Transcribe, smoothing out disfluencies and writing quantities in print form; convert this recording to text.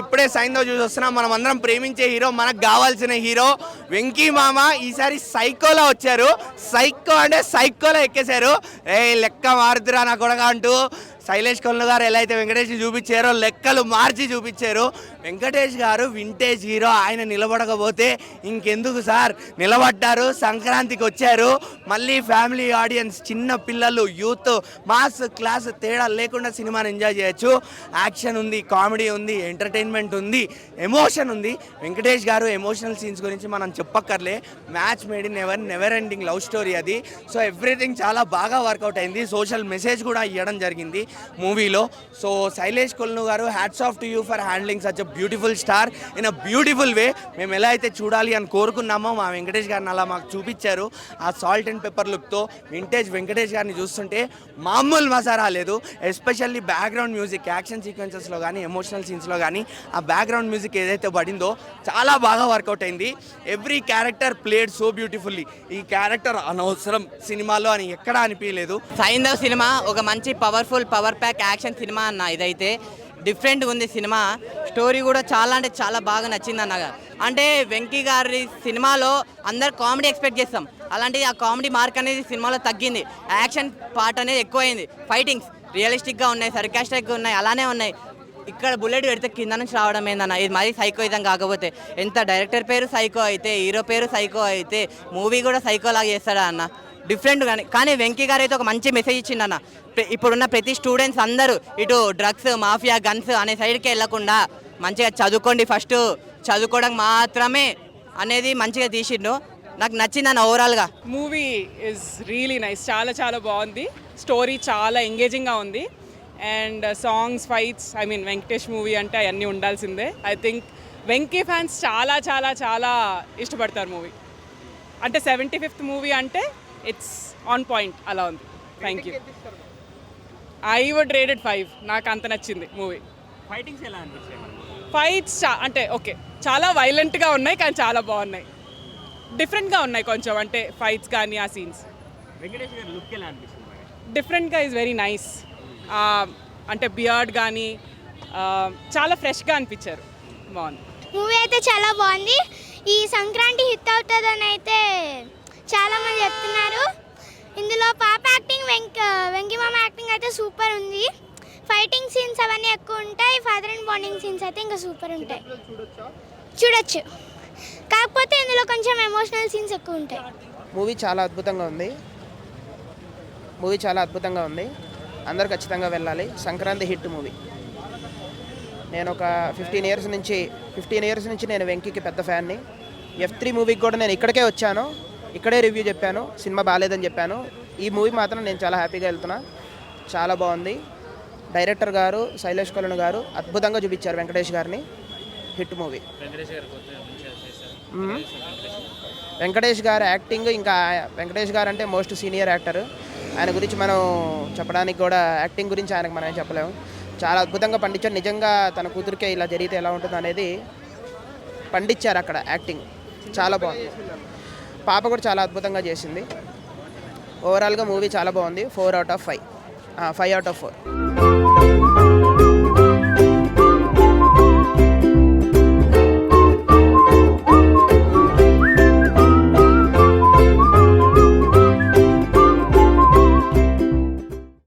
ఇప్పుడే సైన్తో చూసి వస్తున్నాం. మనం అందరం ప్రేమించే హీరో, మనకు కావాల్సిన హీరో వెంకీ మామ ఈసారి సైకోలో వచ్చారు. సైకో అంటే సైకోలో ఎక్కేశారు. లెక్క మారుతురా నా కొడగా అంటూ శైలేష్ కొల్లు గారు ఎలా అయితే వెంకటేష్ని చూపించారో లెక్కలు మార్చి చూపించారు. వెంకటేష్ గారు వింటేజ్ హీరో, ఆయన నిలబడకపోతే ఇంకెందుకు సార్, నిలబడ్డారు. సంక్రాంతికి వచ్చారు. మళ్ళీ ఫ్యామిలీ ఆడియన్స్, చిన్న పిల్లలు, యూత్, మాస్ క్లాస్ తేడా లేకుండా సినిమాని ఎంజాయ్ చేయొచ్చు. యాక్షన్ ఉంది, కామెడీ ఉంది, ఎంటర్టైన్మెంట్ ఉంది, ఎమోషన్ ఉంది. వెంకటేష్ గారు ఎమోషనల్ సీన్స్ గురించి మనం చెప్పక్కర్లే. Match made in never ending love story అది. సో ఎవ్రీథింగ్ చాలా బాగా వర్కౌట్ అయింది. సోషల్ మెసేజ్ కూడా ఇవ్వడం జరిగింది మూవీలో. సో శైలేష్ కొల్లు గారు, hats off to you for handling such a beautiful star in a beautiful way. మేము ఎలా అయితే చూడాలి అని కోరుకున్నామో మా వెంకటేష్ గారిని అలా మాకు చూపించారు. ఆ సాల్ట్ అండ్ పెప్పర్ లుక్తో వింటేజ్ వెంకటేష్ గారిని చూస్తుంటే మామూలు మజా రాలేదు. ఎస్పెషల్లీ బ్యాక్గ్రౌండ్ మ్యూజిక్, యాక్షన్ సీక్వెన్సెస్లో కానీ ఎమోషనల్ సీన్స్లో కానీ ఆ బ్యాక్గ్రౌండ్ మ్యూజిక్ ఏదైతే పడిందో చాలా బాగా వర్కౌట్ అయింది. Every character played so beautifully. ఈ క్యారెక్టర్ అనవసరం సినిమాలో అని ఎక్కడా అనిపించలేదు. సైంధవ్ సినిమా ఒక మంచి పవర్ ప్యాక్ యాక్షన్ సినిమా అన్న. ఇదైతే డిఫరెంట్గా ఉంది సినిమా. స్టోరీ కూడా చాలా అంటే చాలా బాగా నచ్చింది అన్న. అంటే వెంకీ గారి సినిమాలో అందరు కామెడీ ఎక్స్పెక్ట్ చేస్తాం, అలాంటిది ఆ కామెడీ మార్క్ అనేది సినిమాలో తగ్గింది. యాక్షన్ పార్ట్ అనేది ఎక్కువైంది. ఫైటింగ్స్ రియలిస్టిక్గా ఉన్నాయి, సర్కాస్టిక్గా ఉన్నాయి, అలానే ఉన్నాయి. ఇక్కడ బుల్లెట్ పెడితే కింద నుంచి రావడం ఏందన్న, ఇది మరీ సైకోయిజం కాకపోతే. ఎంత డైరెక్టర్ పేరు సైకో అయితే, హీరో పేరు సైకో అయితే, మూవీ కూడా సైకో లాగా చేస్తాడా అన్న. డిఫరెంట్ కానీ వెంకీ గారు అయితే ఒక మంచి మెసేజ్ ఇచ్చిండన్న. ఇప్పుడున్న ప్రతి స్టూడెంట్స్ అందరూ ఇటు డ్రగ్స్, మాఫియా, గన్స్ అనే సైడ్కి వెళ్ళకుండా మంచిగా చదువుకోండి, ఫస్ట్ చదువుకోవడం మాత్రమే అనేది మంచిగా తీసిండు. నాకు నచ్చిందన్న ఓవరాల్గా. మూవీ ఇస్ రియలీ నైస్, చాలా చాలా బాగుంది. స్టోరీ చాలా ఎంగేజింగ్గా ఉంది. And songs, fights, I mean Venkatesh movie అంటే అవన్నీ ఉండాల్సిందే. ఐ థింక్ వెంకీ ఫ్యాన్స్ చాలా చాలా చాలా ఇష్టపడతారు మూవీ. అంటే 75th మూవీ అంటే ఇట్స్ ఆన్ పాయింట్, అలా ఉంది. Thank you. I would rated 5. నాకు అంత నచ్చింది మూవీ. ఫైటింగ్స్ ఎలా అనిపించాయి? ఫైట్స్ అంటే ఓకే, చాలా వైలెంట్గా ఉన్నాయి కానీ చాలా బాగున్నాయి. డిఫరెంట్గా ఉన్నాయి కొంచెం, అంటే ఫైట్స్ కానీ ఆ సీన్స్. వెంకటేష్ గారి లుక్ ఎలా అనిపిస్తుంది? డిఫరెంట్గా ఈజ్ వెరీ నైస్. అంటే బియర్డ్ కానీ చాలా ఫ్రెష్గా అనిపించారు. బాగుంది మూవీ అయితే, చాలా బాగుంది. ఈ సంక్రాంతి హిట్ అవుతుందని అయితే చాలామంది చెప్తున్నారు. ఇందులో పాప యాక్టింగ్, వెంకీ మామ యాక్టింగ్ అయితే సూపర్ ఉంది. ఫైటింగ్ సీన్స్ అవన్నీ ఎక్కువ ఉంటాయి. ఫాదర్ అండ్ బాండింగ్ సీన్స్ అయితే ఇంకా సూపర్ ఉంటాయి, చూడొచ్చు. కాకపోతే ఇందులో కొంచెం ఎమోషనల్ సీన్స్ ఎక్కువ ఉంటాయి. మూవీ చాలా అద్భుతంగా ఉంది. అందరు ఖచ్చితంగా వెళ్ళాలి. Sankranti hit movie. నేను ఒక 15 ఇయర్స్ నుంచి నేను వెంకీకి పెద్ద ఫ్యాన్ని. F3 మూవీకి కూడా నేను ఇక్కడికే వచ్చాను, ఇక్కడే రివ్యూ చెప్పాను, సినిమా బాగాలేదని చెప్పాను. ఈ మూవీ మాత్రం నేను చాలా హ్యాపీగా వెళ్తున్నా. చాలా బాగుంది. డైరెక్టర్ గారు శైలేష్ కొల్లు గారు అద్భుతంగా చూపించారు వెంకటేష్ గారిని. Hit movie. వెంకటేష్ గారు యాక్టింగ్, ఇంకా వెంకటేష్ గారు అంటే మోస్ట్ సీనియర్ యాక్టర్. ఆయన గురించి మనం చెప్పడానికి కూడా, యాక్టింగ్ గురించి ఆయనకు మనం చెప్పలేము. చాలా అద్భుతంగా పండించారు. నిజంగా తన కూతురికే ఇలా జరిగితే ఎలా ఉంటుంది అనేది పండించారు అక్కడ. యాక్టింగ్ చాలా బాగుంది. పాప కూడా చాలా అద్భుతంగా చేసింది. ఓవరాల్గా మూవీ చాలా బాగుంది. 4 out of 5. 5 out of 4.